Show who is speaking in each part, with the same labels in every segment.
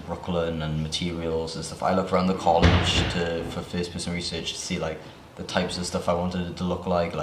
Speaker 1: Brooklyn and materials and stuff. I looked around the college for first person research to see like the types of stuff I wanted it to look like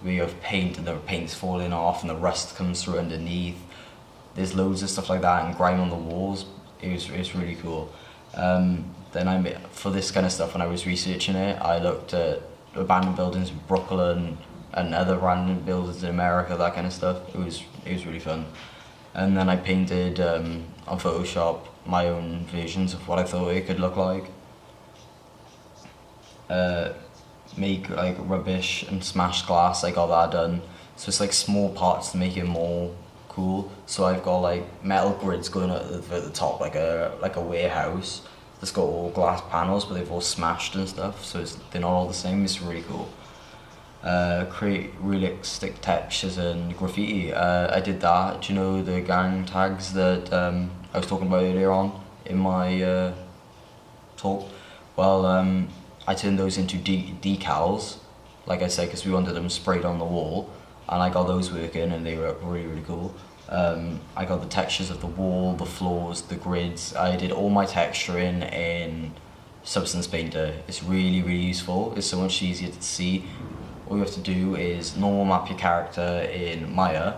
Speaker 1: we have paint and the paint's falling off and the rust comes through underneath. There's loads of stuff like that and grime on the walls. It was really cool. Then for this kind of stuff, when I was researching it, I looked at abandoned buildings in Brooklyn and other random buildings in America, that kind of stuff. It was really fun. And then I painted on Photoshop my own versions of what I thought it could look like. Make like rubbish and smashed glass, I got that done. So it's like small parts to make it more cool. So I've got like metal grids going at the top, like a warehouse that's got all glass panels, but they've all smashed and stuff. So they're not all the same. It's really cool. Create realistic textures and graffiti. I did that. Do you know the gang tags that I was talking about earlier on in my talk? Well, I turned those into decals, like I said, because we wanted them sprayed on the wall, and I got those working and they were really cool. I got the textures of the wall, the floors, the grids. I did all my texturing in Substance Painter. It's really useful. It's so much easier to see. All you have to do is normal map your character in Maya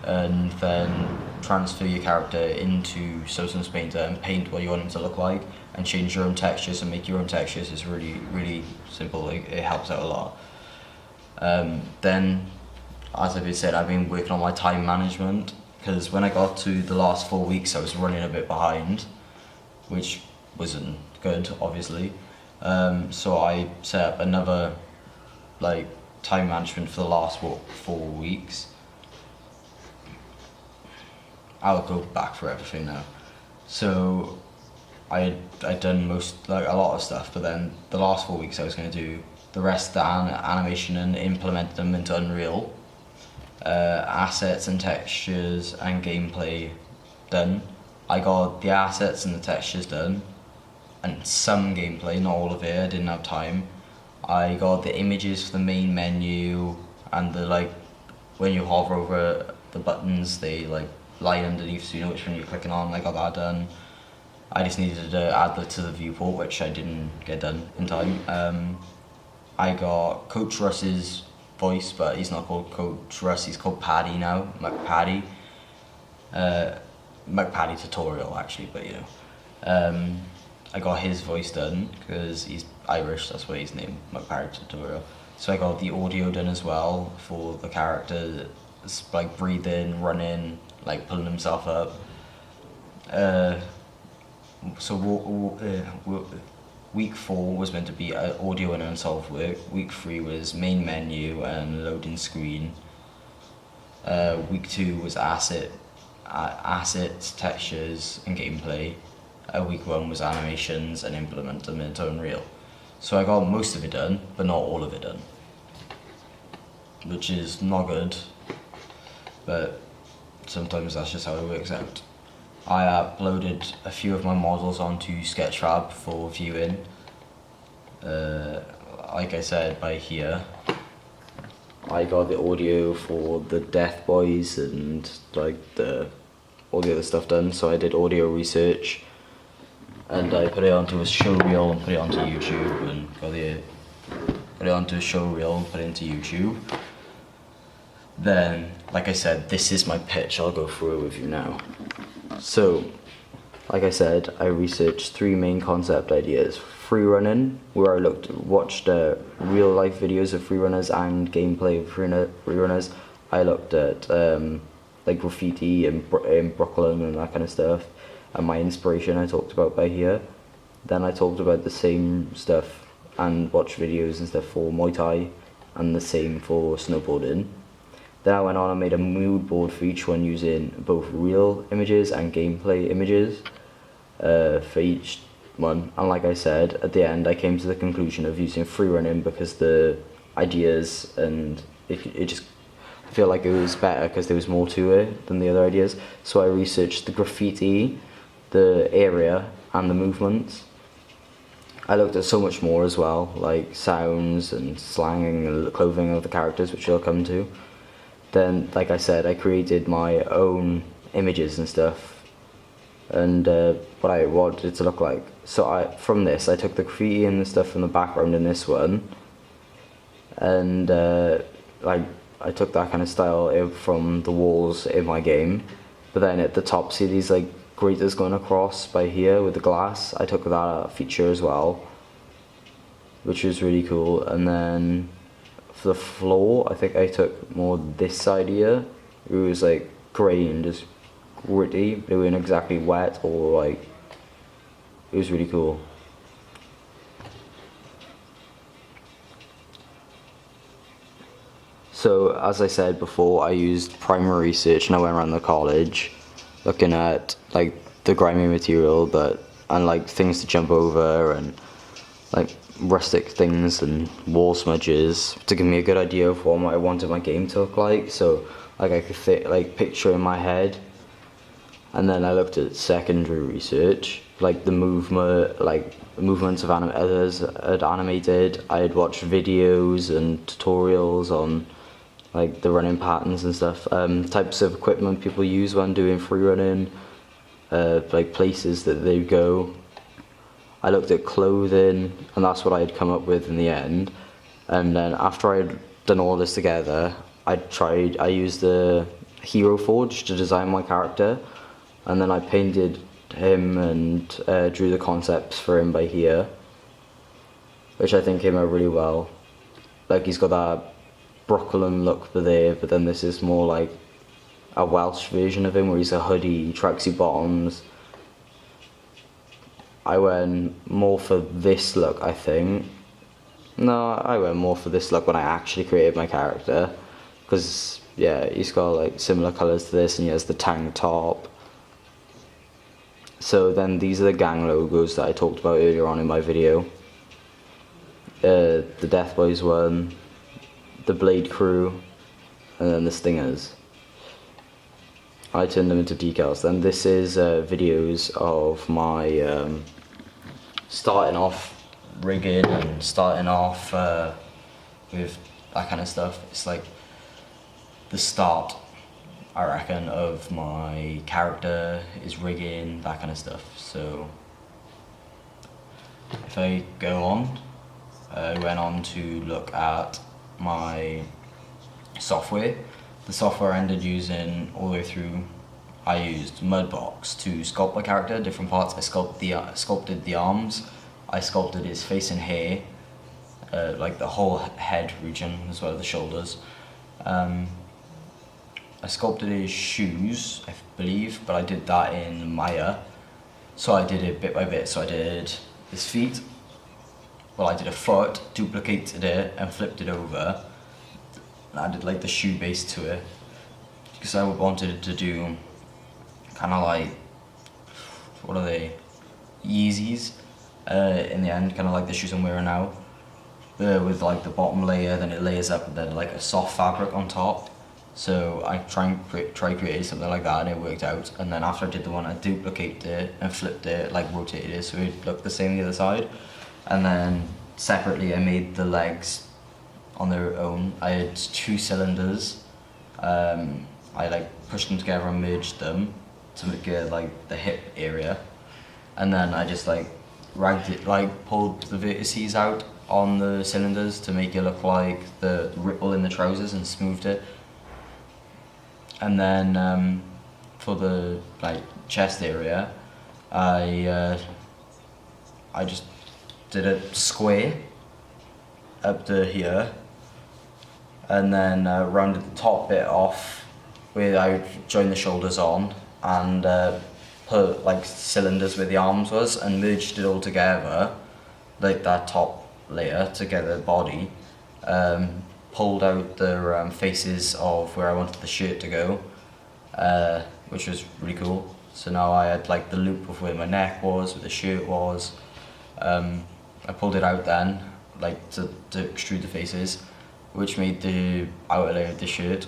Speaker 1: and then transfer your character into Substance Painter and paint what you want him to look like and change your own textures and make your own textures. Is really simple. It helps out a lot. Then, as I've said, I've been working on my time management, because when I got to the last 4 weeks I was running a bit behind, which wasn't good, obviously. So I set up another like time management for the last 4 weeks. I'll go back for everything now. So I'd done a lot of stuff, but then the last 4 weeks I was going to do the rest of the animation and implement them into Unreal. Assets and textures and gameplay done. I got the assets and the textures done, and some gameplay, not all of it. I didn't have time. I got the images for the main menu and the when you hover over the buttons, they lie underneath, so you know which one you're clicking on. I got that done. I just needed to add that to the viewport, which I didn't get done in time. I got Coach Russ's voice, but he's not called Coach Russ, he's called Paddy now, McPaddy. McPaddy Tutorial actually, but you know. I got his voice done because he's Irish, that's why he's named McPaddy Tutorial. So I got the audio done as well for the character, like breathing, running, like pulling himself up. Week 4 was meant to be audio and unsolved work. Week 3 was main menu and loading screen. Week 2 was assets, textures and gameplay. Week 1 was animations and implement them into Unreal. So I got most of it done, but not all of it done, which is not good, but sometimes that's just how it works out. I uploaded a few of my models onto Sketchfab for viewing. Like I said, by here. I got the audio for the Death Boys and all the other stuff done, so I did audio research. And I put it onto a show reel and put it onto YouTube, and put it onto a show reel and put it into YouTube. Then, like I said, this is my pitch. I'll go through it with you now. So, like I said, I researched 3 main concept ideas. Freerunning, where I watched real life videos of freerunners and gameplay of freerunners. I looked at graffiti in Brooklyn and that kind of stuff. And my inspiration I talked about by here. Then I talked about the same stuff and watched videos and stuff for Muay Thai and the same for snowboarding. Then I went on and made a mood board for each one using both real images and gameplay images for each one. And like I said, at the end I came to the conclusion of using freerunning because the ideas and it just, I feel like it was better because there was more to it than the other ideas. So I researched the graffiti, the area and the movements. I looked at so much more as well, like sounds and slang and the clothing of the characters, which I'll come to. Then, like I said, I created my own images and stuff and what I wanted it to look like. So from this I took the graffiti and the stuff from the background in this one, and like I took that kind of style from the walls in my game. But then at the top, see these like graters going across by here with the glass? I took that feature as well, which was really cool. And then for the floor, I think I took more this side here. It was like grey and just gritty, but it wasn't exactly wet or like, it was really cool. So as I said before, I used primary research and I went around the college looking at like the grimy material and like things to jump over and like rustic things and wall smudges to give me a good idea of what I wanted my game to look like. So like I could like picture in my head. And then I looked at secondary research, like the movements of others had animated. I had watched videos and tutorials on like the running patterns and stuff, types of equipment people use when doing free running, like places that they go. I looked at clothing, and that's what I had come up with in the end. And then after I had done all this together, I used the Hero Forge to design my character, and then I painted him and drew the concepts for him by here, which I think came out really well. Like he's got that Brooklyn look but then this is more like a Welsh version of him where he's a hoodie, tracksuit bottoms. I went more for this look, I think. No, I went more for this look when I actually created my character, because yeah, he's got like similar colours to this and he has the tank top. So then these are the gang logos that I talked about earlier on in my video. The Death Boys one, the Blade Crew, and then the Stingers. I turned them into decals. Then this is videos of my starting off rigging and starting off with that kind of stuff. It's like the start, I reckon, of my character is rigging, that kind of stuff. So if I go on, I went on to look at my software. The software I ended using all the way through, I used Mudbox to sculpt my character, different parts. I sculpted the arms, I sculpted his face and hair, like the whole head region as well as the shoulders. I sculpted his shoes, I believe, but I did that in Maya. So I did it bit by bit. So I did his feet. Well, I did a foot, duplicated it, and flipped it over. And added like the shoe base to it, because I wanted to do kind of like, what are they? Yeezys. In the end, kind of like the shoes I'm wearing now, with like the bottom layer, then it layers up, and then like a soft fabric on top. So I tried creating something like that, and it worked out. And then after I did the one, I duplicated it and flipped it, like rotated it, so it looked the same on the other side. And then separately, I made the legs on their own. I had 2 cylinders. I like pushed them together and merged them to make it like the hip area. And then I just like ragged it, like pulled the vertices out on the cylinders to make it look like the ripple in the trousers, and smoothed it. And then for the like chest area, I just did a square up to here, and then rounded the top bit off where I joined the shoulders on, and put like cylinders where the arms was, and merged it all together, like that top layer together, body. Pulled out the faces of where I wanted the shirt to go, which was really cool. So now I had like the loop of where my neck was, where the shirt was. I pulled it out then, like to extrude the faces, which made the outer layer of the shirt.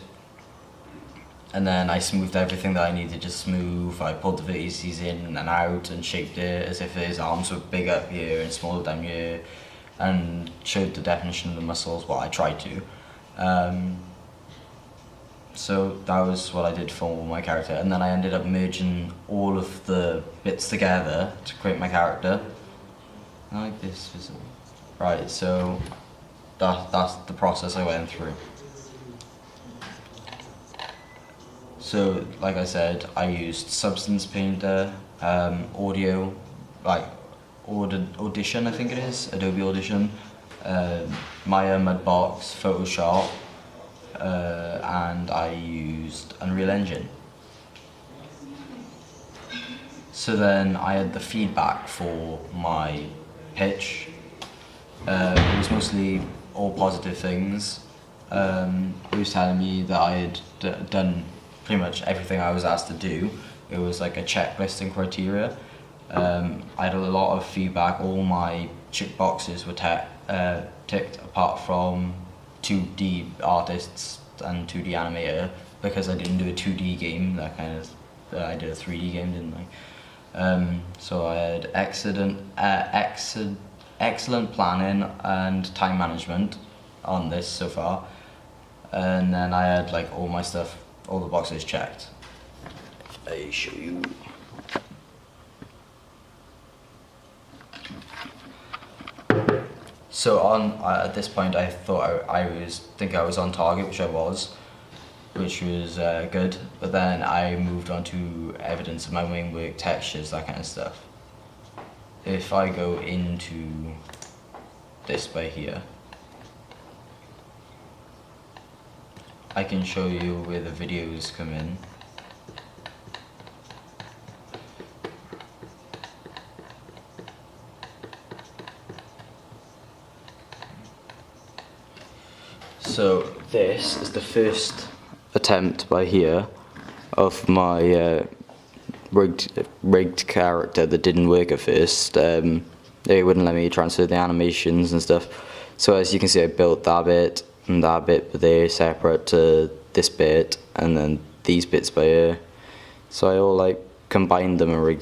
Speaker 1: And then I smoothed everything that I needed to smooth. I pulled the vertices in and out and shaped it as if his arms were big up here and smaller down here, and showed the definition of the muscles, well, I tried to. so that was what I did for my character, and then I ended up merging all of the bits together to create my character. I like this visible. Right, so that's the process I went through. So, like I said, I used Substance Painter, Audio, like Audition, I think it is, Adobe Audition, Maya, Mudbox, Photoshop, and I used Unreal Engine. So then I had the feedback for my pitch. It was mostly all positive things. He was telling me that I had done pretty much everything I was asked to do. It was like a checklist and criteria. I had a lot of feedback. All my check boxes were ticked apart from 2D artists and 2D animator, because I didn't do a 2D game. I did a 3D game, didn't I? So I had excellent planning and time management on this so far, and then I had like all my stuff, all the boxes checked. I show you. So at this point, I thought I was on target, which I was, which was good. But then I moved on to evidence of my main work, textures, that kind of stuff. If I go into this by here, I can show you where the videos come in. So this is the first attempt by here of my rigged character that didn't work at first. They wouldn't let me transfer the animations and stuff. So as you can see, I built that bit and that bit, but they're separate to this bit, and then these bits by here. So I all like combined them and rigged them.